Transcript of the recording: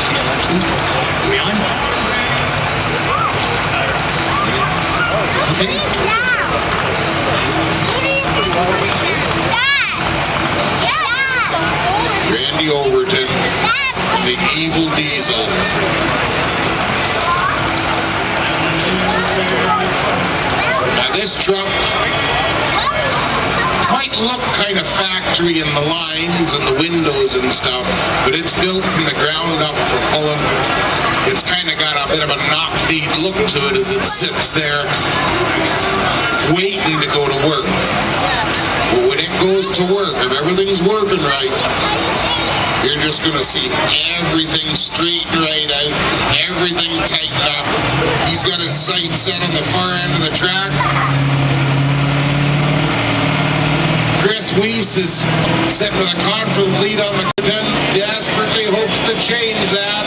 in there? Behind? Okay. Randy Overton and the Evil Diesel. Now this truck might look kind of factory in the lines and the windows and stuff, but it's built from the ground up for pulling. It's kind of got a bit of a knock-beat look to it as it sits there waiting to go to work. But when it goes to work, if everything's working right, you're just going to see everything straight and right out, everything tightened up. He's got his sights set on the far end of the track. Chris Weiss is sitting with a confident lead on the 10, desperately hopes to change that.